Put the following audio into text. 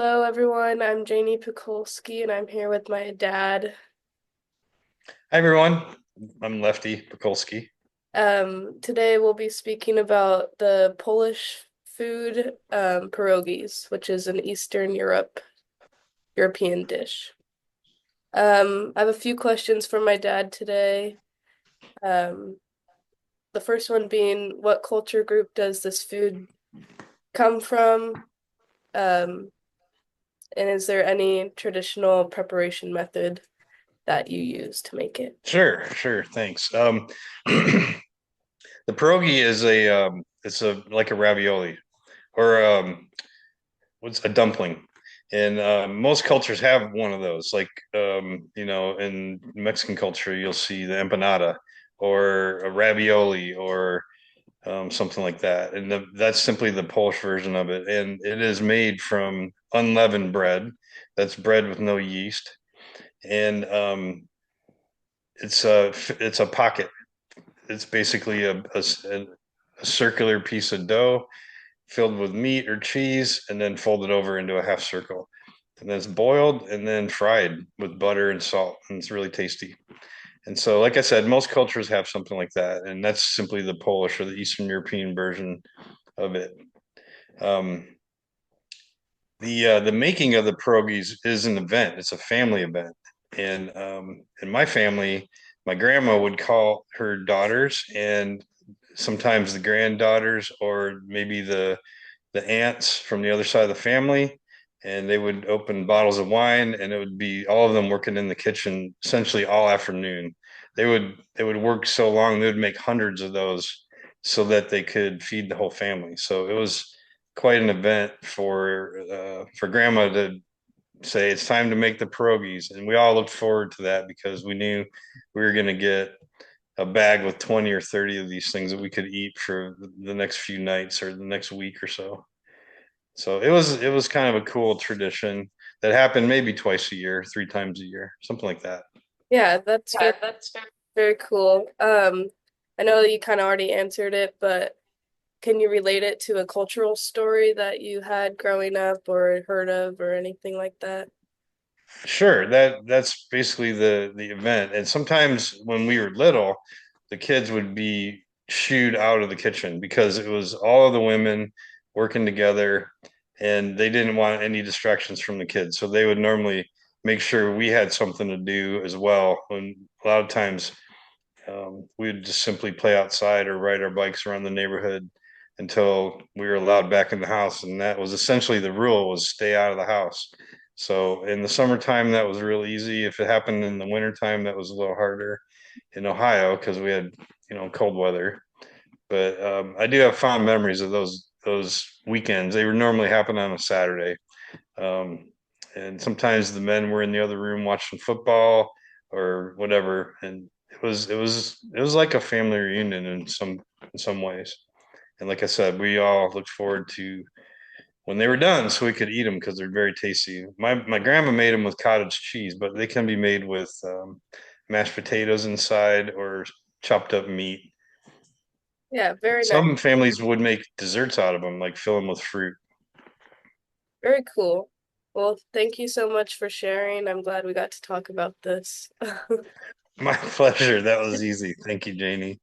Hello, everyone. I'm Janie Pakulski, and I'm here with my dad. Hi everyone, I'm Lefty Pakulski. Today we'll be speaking about the Polish food, pierogies, which is an European dish. I have a few questions for my dad today. Um, the first one being, what culture group does this food come from? Um, and is there any traditional preparation method that you use to make it? Sure, thanks. The pierogi is it's a like a ravioli or what's a dumpling, and most cultures have one of those. Like in Mexican culture, you'll see the empanada or a ravioli or something like that, and that's simply the Polish version of it, and it is made from unleavened bread. That's bread with no yeast, and it's a pocket. It's basically a circular piece of dough filled with meat or cheese and then folded over into a half circle. And then it's boiled and then fried with butter and salt. And it's really tasty. And so, like I said, most cultures have something like that. And that's simply the Polish or the Eastern European version of it. Um, the making of the pierogies is an event. It's a family event, and in my family, my grandma would call her daughters and sometimes the granddaughters or maybe the aunts from the other side of the family, and they would open bottles of wine, and it would be all of them working in the kitchen essentially all afternoon. They would work so long they would make hundreds of those so that they could feed the whole family. So it was quite an event for grandma to say it's time to make the pierogies, and we all looked forward to that because we knew we were going to get a bag with 20 or 30 of these things that we could eat for the next few nights or the next week or so. So it was kind of a cool tradition that happened maybe twice a year, three times a year, something like that. Yeah, that's very cool. I know that you kind of already answered it, but can you relate it to a cultural story that you had growing up or heard of or anything like that? Sure, that's basically the event. And sometimes when we were little, the kids would be shooed out of the kitchen because it was all of the women working together and they didn't want any distractions from the kids. So they would normally make sure we had something to do as well. And a lot of times we would just simply play outside or ride our bikes around the neighborhood until we were allowed back in the house. And that was essentially the rule was stay out of the house. So in the summertime, that was real easy. If it happened in the wintertime, that was a little harder in Ohio because we had, cold weather. But I do have fond memories of those weekends. They would normally happen on a Saturday. Um, and sometimes the men were in the other room watching football or whatever. And it was like a family reunion in some ways. And like I said, we all looked forward to when they were done so we could eat them because they're very tasty. My grandma made them with cottage cheese, but they can be made with mashed potatoes inside or chopped up meat. Yeah, very nice. Some families would make desserts out of them, like fill them with fruit. Very cool. Well, thank you so much for sharing. I'm glad we got to talk about this. My pleasure. That was easy. Thank you, Janie.